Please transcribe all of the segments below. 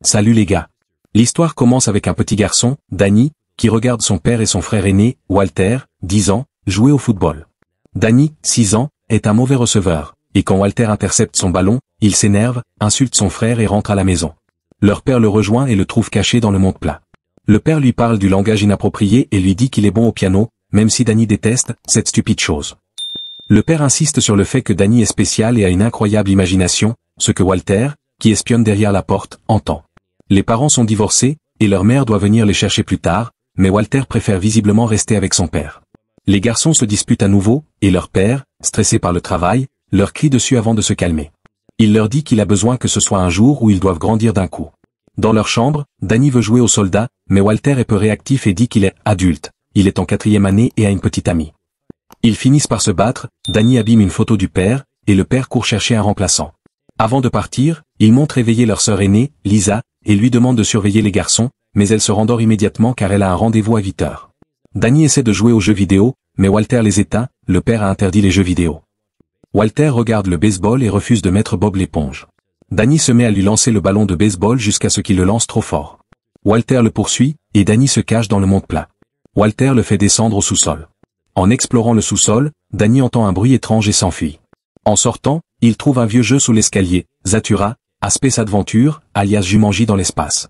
Salut les gars. L'histoire commence avec un petit garçon, Danny, qui regarde son père et son frère aîné, Walter, 10 ans, jouer au football. Danny, 6 ans, est un mauvais receveur, et quand Walter intercepte son ballon, il s'énerve, insulte son frère et rentre à la maison. Leur père le rejoint et le trouve caché dans le monde plat. Le père lui parle du langage inapproprié et lui dit qu'il est bon au piano, même si Danny déteste cette stupide chose. Le père insiste sur le fait que Danny est spécial et a une incroyable imagination, ce que Walter, qui espionne derrière la porte, entend. Les parents sont divorcés, et leur mère doit venir les chercher plus tard, mais Walter préfère visiblement rester avec son père. Les garçons se disputent à nouveau, et leur père, stressé par le travail, leur crie dessus avant de se calmer. Il leur dit qu'il a besoin que ce soit un jour où ils doivent grandir d'un coup. Dans leur chambre, Danny veut jouer au soldat, mais Walter est peu réactif et dit qu'il est adulte. Il est en 4e année et a une petite amie. Ils finissent par se battre, Danny abîme une photo du père, et le père court chercher un remplaçant. Avant de partir, ils montent réveiller leur sœur aînée, Lisa, et lui demandent de surveiller les garçons, mais elle se rendort immédiatement car elle a un rendez-vous à 8 heures. Danny essaie de jouer aux jeux vidéo, mais Walter les éteint, le père a interdit les jeux vidéo. Walter regarde le baseball et refuse de mettre Bob l'éponge. Danny se met à lui lancer le ballon de baseball jusqu'à ce qu'il le lance trop fort. Walter le poursuit, et Danny se cache dans le monde plat. Walter le fait descendre au sous-sol. En explorant le sous-sol, Danny entend un bruit étrange et s'enfuit. En sortant, il trouve un vieux jeu sous l'escalier, Zathura, à Space Adventure, alias Jumanji dans l'espace.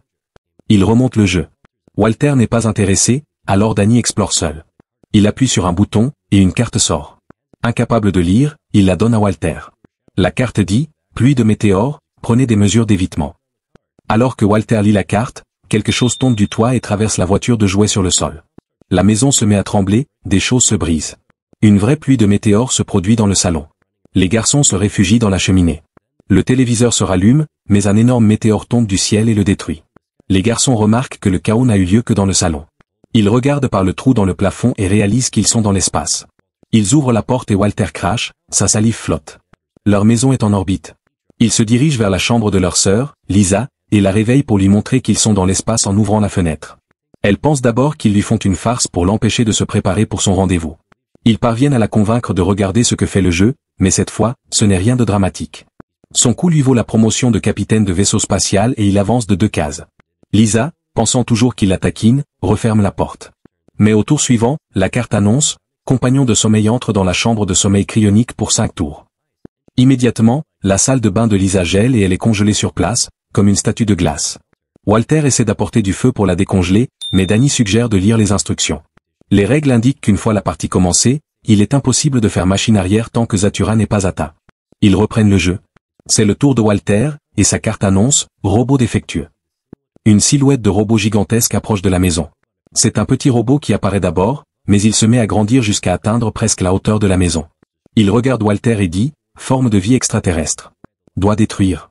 Il remonte le jeu. Walter n'est pas intéressé, alors Danny explore seul. Il appuie sur un bouton, et une carte sort. Incapable de lire, il la donne à Walter. La carte dit, pluie de météores, prenez des mesures d'évitement. Alors que Walter lit la carte, quelque chose tombe du toit et traverse la voiture de jouets sur le sol. La maison se met à trembler, des choses se brisent. Une vraie pluie de météores se produit dans le salon. Les garçons se réfugient dans la cheminée. Le téléviseur se rallume, mais un énorme météore tombe du ciel et le détruit. Les garçons remarquent que le chaos n'a eu lieu que dans le salon. Ils regardent par le trou dans le plafond et réalisent qu'ils sont dans l'espace. Ils ouvrent la porte et Walter crache, sa salive flotte. Leur maison est en orbite. Ils se dirigent vers la chambre de leur sœur, Lisa, et la réveillent pour lui montrer qu'ils sont dans l'espace en ouvrant la fenêtre. Elle pense d'abord qu'ils lui font une farce pour l'empêcher de se préparer pour son rendez-vous. Ils parviennent à la convaincre de regarder ce que fait le jeu, mais cette fois, ce n'est rien de dramatique. Son coup lui vaut la promotion de capitaine de vaisseau spatial et il avance de 2 cases. Lisa, pensant toujours qu'il la taquine, referme la porte. Mais au tour suivant, la carte annonce, compagnon de sommeil entre dans la chambre de sommeil cryonique pour 5 tours. Immédiatement, la salle de bain de Lisa gèle et elle est congelée sur place, comme une statue de glace. Walter essaie d'apporter du feu pour la décongeler, mais Danny suggère de lire les instructions. Les règles indiquent qu'une fois la partie commencée, il est impossible de faire machine arrière tant que Zathura n'est pas atteint. Ils reprennent le jeu. C'est le tour de Walter, et sa carte annonce, robot défectueux. Une silhouette de robot gigantesque approche de la maison. C'est un petit robot qui apparaît d'abord, mais il se met à grandir jusqu'à atteindre presque la hauteur de la maison. Il regarde Walter et dit, forme de vie extraterrestre. Doit détruire.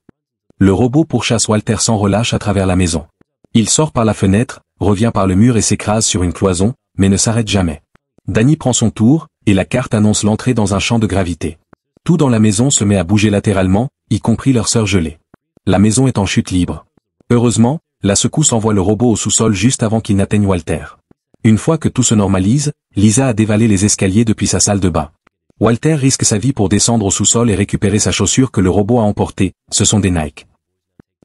Le robot pourchasse Walter sans relâche à travers la maison. Il sort par la fenêtre, revient par le mur et s'écrase sur une cloison, mais ne s'arrête jamais. Danny prend son tour, et la carte annonce l'entrée dans un champ de gravité. Tout dans la maison se met à bouger latéralement, y compris leur sœur gelée. La maison est en chute libre. Heureusement, la secousse envoie le robot au sous-sol juste avant qu'il n'atteigne Walter. Une fois que tout se normalise, Lisa a dévalé les escaliers depuis sa salle de bain. Walter risque sa vie pour descendre au sous-sol et récupérer sa chaussure que le robot a emportée, ce sont des Nike.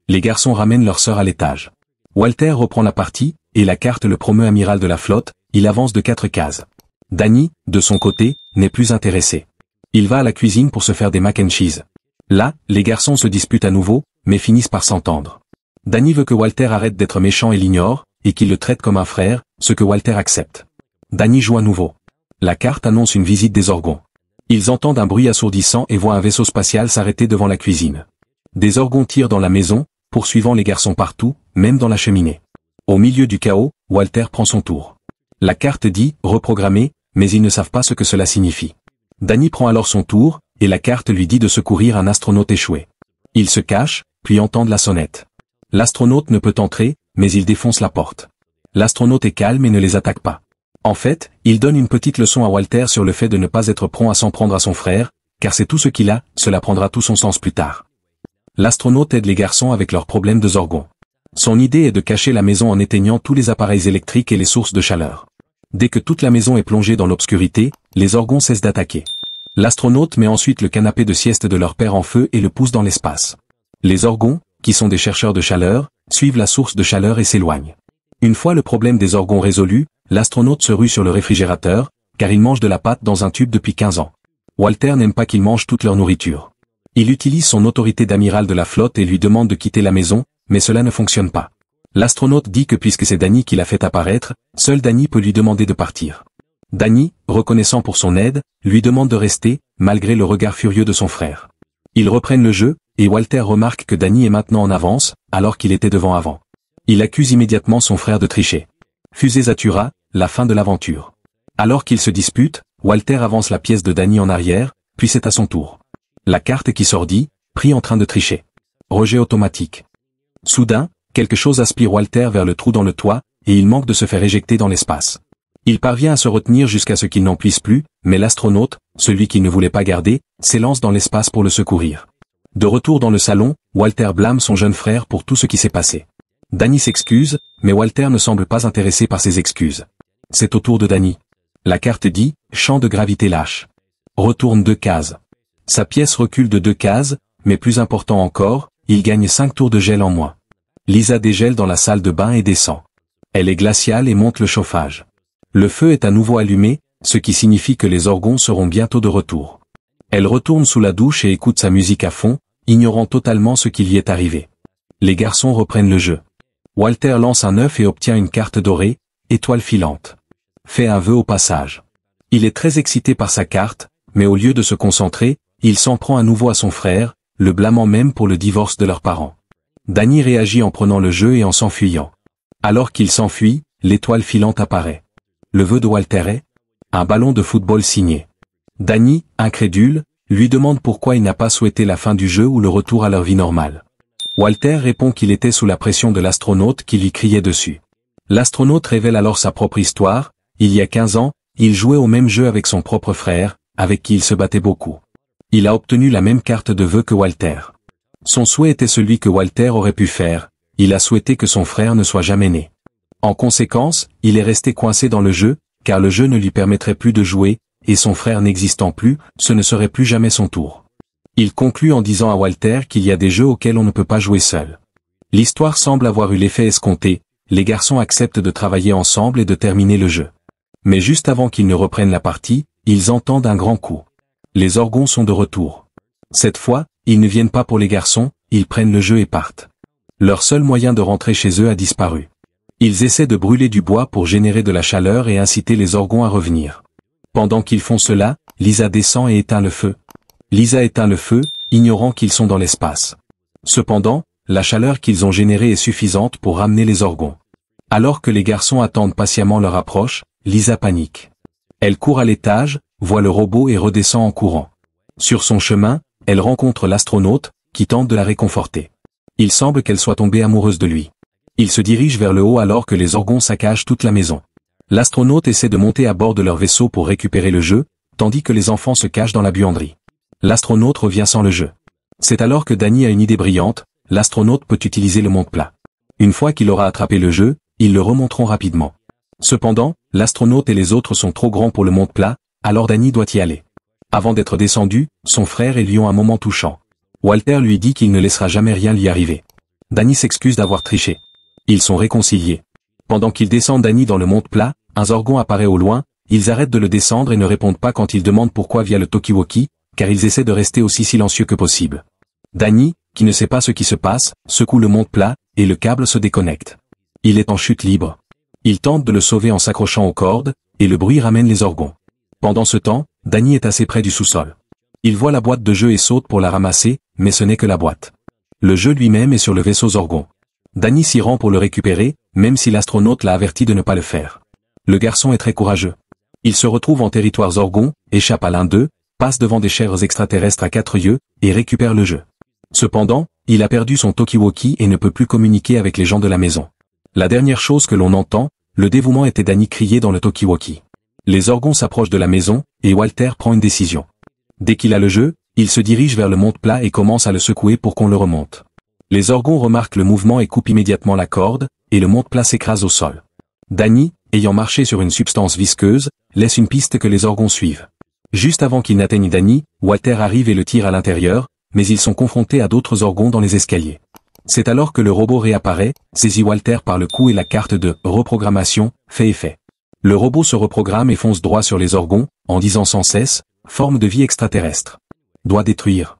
Les garçons ramènent leur sœur à l'étage. Walter reprend la partie, et la carte le promeut amiral de la flotte, il avance de 4 cases. Danny, de son côté, n'est plus intéressé. Il va à la cuisine pour se faire des mac and cheese. Là, les garçons se disputent à nouveau, mais finissent par s'entendre. Danny veut que Walter arrête d'être méchant et l'ignore, et qu'il le traite comme un frère, ce que Walter accepte. Danny joue à nouveau. La carte annonce une visite des Orgons. Ils entendent un bruit assourdissant et voient un vaisseau spatial s'arrêter devant la cuisine. Des Orgons tirent dans la maison, poursuivant les garçons partout, même dans la cheminée. Au milieu du chaos, Walter prend son tour. La carte dit « reprogrammer », mais ils ne savent pas ce que cela signifie. Danny prend alors son tour, et la carte lui dit de secourir un astronaute échoué. Ils se cachent, puis entendent la sonnette. L'astronaute ne peut entrer, mais il défonce la porte. L'astronaute est calme et ne les attaque pas. En fait, il donne une petite leçon à Walter sur le fait de ne pas être prompt à s'en prendre à son frère, car c'est tout ce qu'il a, cela prendra tout son sens plus tard. L'astronaute aide les garçons avec leurs problèmes de Zorgon. Son idée est de cacher la maison en éteignant tous les appareils électriques et les sources de chaleur. Dès que toute la maison est plongée dans l'obscurité, les Orgons cessent d'attaquer. L'astronaute met ensuite le canapé de sieste de leur père en feu et le pousse dans l'espace. Les Orgons, qui sont des chercheurs de chaleur, suivent la source de chaleur et s'éloignent. Une fois le problème des orgons résolu, l'astronaute se rue sur le réfrigérateur, car il mange de la pâte dans un tube depuis 15 ans. Walter n'aime pas qu'ils mangent toute leur nourriture. Il utilise son autorité d'amiral de la flotte et lui demande de quitter la maison, mais cela ne fonctionne pas. L'astronaute dit que puisque c'est Danny qui l'a fait apparaître, seul Danny peut lui demander de partir. Danny, reconnaissant pour son aide, lui demande de rester, malgré le regard furieux de son frère. Ils reprennent le jeu, et Walter remarque que Danny est maintenant en avance, alors qu'il était devant avant. Il accuse immédiatement son frère de tricher. Fusée Zatura, la fin de l'aventure. Alors qu'ils se disputent, Walter avance la pièce de Danny en arrière, puis c'est à son tour. La carte qui sordit, pris en train de tricher. Rejet automatique. Soudain, quelque chose aspire Walter vers le trou dans le toit, et il manque de se faire éjecter dans l'espace. Il parvient à se retenir jusqu'à ce qu'il n'en puisse plus, mais l'astronaute, celui qu'il ne voulait pas garder, s'élance dans l'espace pour le secourir. De retour dans le salon, Walter blâme son jeune frère pour tout ce qui s'est passé. Danny s'excuse, mais Walter ne semble pas intéressé par ses excuses. C'est au tour de Danny. La carte dit, champ de gravité lâche. Retourne 2 cases. Sa pièce recule de 2 cases, mais plus important encore, il gagne 5 tours de gel en moins. Lisa dégèle dans la salle de bain et descend. Elle est glaciale et monte le chauffage. Le feu est à nouveau allumé, ce qui signifie que les orgons seront bientôt de retour. Elle retourne sous la douche et écoute sa musique à fond, ignorant totalement ce qui lui est arrivé. Les garçons reprennent le jeu. Walter lance un œuf et obtient une carte dorée, étoile filante. Fait un vœu au passage. Il est très excité par sa carte, mais au lieu de se concentrer, il s'en prend à nouveau à son frère, le blâmant même pour le divorce de leurs parents. Danny réagit en prenant le jeu et en s'enfuyant. Alors qu'il s'enfuit, l'étoile filante apparaît. Le vœu de Walter est un ballon de football signé. Danny, incrédule, lui demande pourquoi il n'a pas souhaité la fin du jeu ou le retour à leur vie normale. Walter répond qu'il était sous la pression de l'astronaute qui lui criait dessus. L'astronaute révèle alors sa propre histoire. Il y a 15 ans, il jouait au même jeu avec son propre frère, avec qui il se battait beaucoup. Il a obtenu la même carte de vœux que Walter. Son souhait était celui que Walter aurait pu faire, il a souhaité que son frère ne soit jamais né. En conséquence, il est resté coincé dans le jeu, car le jeu ne lui permettrait plus de jouer, et son frère n'existant plus, ce ne serait plus jamais son tour. Il conclut en disant à Walter qu'il y a des jeux auxquels on ne peut pas jouer seul. L'histoire semble avoir eu l'effet escompté, les garçons acceptent de travailler ensemble et de terminer le jeu. Mais juste avant qu'ils ne reprennent la partie, ils entendent un grand coup. Les orgons sont de retour. Cette fois, ils ne viennent pas pour les garçons, ils prennent le jeu et partent. Leur seul moyen de rentrer chez eux a disparu. Ils essaient de brûler du bois pour générer de la chaleur et inciter les orgons à revenir. Pendant qu'ils font cela, Lisa descend et éteint le feu. Lisa éteint le feu, ignorant qu'ils sont dans l'espace. Cependant, la chaleur qu'ils ont générée est suffisante pour ramener les orgons. Alors que les garçons attendent patiemment leur approche, Lisa panique. Elle court à l'étage, voit le robot et redescend en courant. Sur son chemin, elle rencontre l'astronaute, qui tente de la réconforter. Il semble qu'elle soit tombée amoureuse de lui. Il se dirige vers le haut alors que les orgons saccagent toute la maison. L'astronaute essaie de monter à bord de leur vaisseau pour récupérer le jeu, tandis que les enfants se cachent dans la buanderie. L'astronaute revient sans le jeu. C'est alors que Danny a une idée brillante, l'astronaute peut utiliser le monde plat. Une fois qu'il aura attrapé le jeu, ils le remonteront rapidement. Cependant, l'astronaute et les autres sont trop grands pour le monde plat, alors Danny doit y aller. Avant d'être descendu, son frère et lui ont un moment touchant. Walter lui dit qu'il ne laissera jamais rien lui arriver. Danny s'excuse d'avoir triché. Ils sont réconciliés. Pendant qu'ils descendent Danny dans le monde plat, un Zorgon apparaît au loin, ils arrêtent de le descendre et ne répondent pas quand il demande pourquoi via le talkie-walkie, car ils essaient de rester aussi silencieux que possible. Danny, qui ne sait pas ce qui se passe, secoue le monde plat, et le câble se déconnecte. Il est en chute libre. Il tente de le sauver en s'accrochant aux cordes, et le bruit ramène les orgons. Pendant ce temps, Danny est assez près du sous-sol. Il voit la boîte de jeu et saute pour la ramasser, mais ce n'est que la boîte. Le jeu lui-même est sur le vaisseau Zorgon. Danny s'y rend pour le récupérer, même si l'astronaute l'a averti de ne pas le faire. Le garçon est très courageux. Il se retrouve en territoire Zorgon, échappe à l'un d'eux, passe devant des chèvres extraterrestres à 4 yeux, et récupère le jeu. Cependant, il a perdu son talkie-walkie et ne peut plus communiquer avec les gens de la maison. La dernière chose que l'on entend, le dévouement était Danny crier dans le talkie-walkie. Les orgons s'approchent de la maison, et Walter prend une décision. Dès qu'il a le jeu, il se dirige vers le monde plat et commence à le secouer pour qu'on le remonte. Les orgons remarquent le mouvement et coupent immédiatement la corde, et le monde plat s'écrase au sol. Danny, ayant marché sur une substance visqueuse, laisse une piste que les orgons suivent. Juste avant qu'ils n'atteignent Danny, Walter arrive et le tire à l'intérieur, mais ils sont confrontés à d'autres orgons dans les escaliers. C'est alors que le robot réapparaît, saisit Walter par le cou et la carte de reprogrammation fait effet. Le robot se reprogramme et fonce droit sur les Orgons, en disant sans cesse, forme de vie extraterrestre. Doit détruire.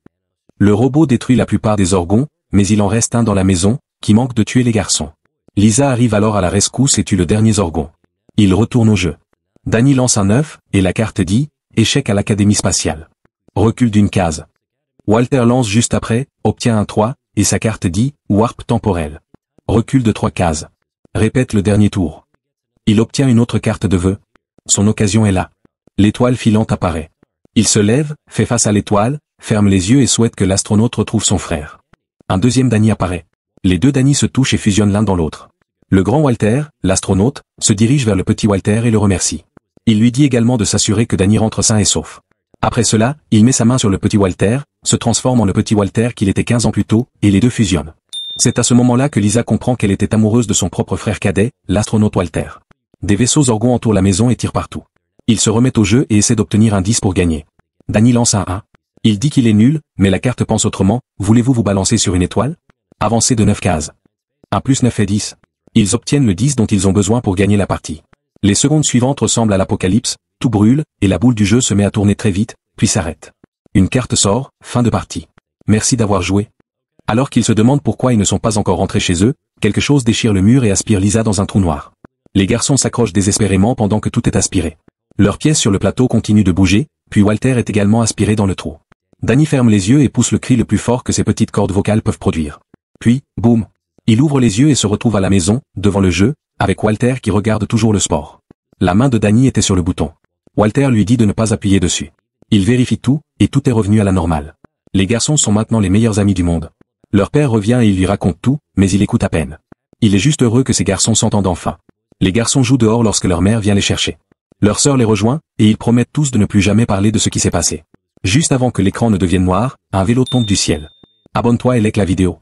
Le robot détruit la plupart des Orgons, mais il en reste un dans la maison, qui manque de tuer les garçons. Lisa arrive alors à la rescousse et tue le dernier Orgon. Il retourne au jeu. Danny lance un œuf, et la carte dit, échec à l'Académie spatiale. Recule d'une case. Walter lance juste après, obtient un 3, et sa carte dit, warp temporel. Recule de 3 cases. Répète le dernier tour. Il obtient une autre carte de vœux. Son occasion est là. L'étoile filante apparaît. Il se lève, fait face à l'étoile, ferme les yeux et souhaite que l'astronaute retrouve son frère. Un deuxième Danny apparaît. Les deux Danny se touchent et fusionnent l'un dans l'autre. Le grand Walter, l'astronaute, se dirige vers le petit Walter et le remercie. Il lui dit également de s'assurer que Danny rentre sain et sauf. Après cela, il met sa main sur le petit Walter, se transforme en le petit Walter qu'il était 15 ans plus tôt, et les deux fusionnent. C'est à ce moment-là que Lisa comprend qu'elle était amoureuse de son propre frère cadet, l'astronaute Walter. Des vaisseaux Orgons entourent la maison et tirent partout. Il se remet au jeu et essaie d'obtenir un 10 pour gagner. Danny lance un 1. Il dit qu'il est nul, mais la carte pense autrement, voulez-vous vous balancer sur une étoile? Avancez de 9 cases. 1 plus 9 est 10. Ils obtiennent le 10 dont ils ont besoin pour gagner la partie. Les secondes suivantes ressemblent à l'apocalypse, tout brûle, et la boule du jeu se met à tourner très vite, puis s'arrête. Une carte sort, fin de partie. Merci d'avoir joué. Alors qu'ils se demandent pourquoi ils ne sont pas encore rentrés chez eux, quelque chose déchire le mur et aspire Lisa dans un trou noir. Les garçons s'accrochent désespérément pendant que tout est aspiré. Leur pièce sur le plateau continue de bouger, puis Walter est également aspiré dans le trou. Danny ferme les yeux et pousse le cri le plus fort que ses petites cordes vocales peuvent produire. Puis, boum. Il ouvre les yeux et se retrouve à la maison, devant le jeu, avec Walter qui regarde toujours le sport. La main de Danny était sur le bouton. Walter lui dit de ne pas appuyer dessus. Il vérifie tout, et tout est revenu à la normale. Les garçons sont maintenant les meilleurs amis du monde. Leur père revient et il lui raconte tout, mais il écoute à peine. Il est juste heureux que ces garçons s'entendent enfin. Les garçons jouent dehors lorsque leur mère vient les chercher. Leur sœur les rejoint, et ils promettent tous de ne plus jamais parler de ce qui s'est passé. Juste avant que l'écran ne devienne noir, un vélo tombe du ciel. Abonne-toi et like la vidéo.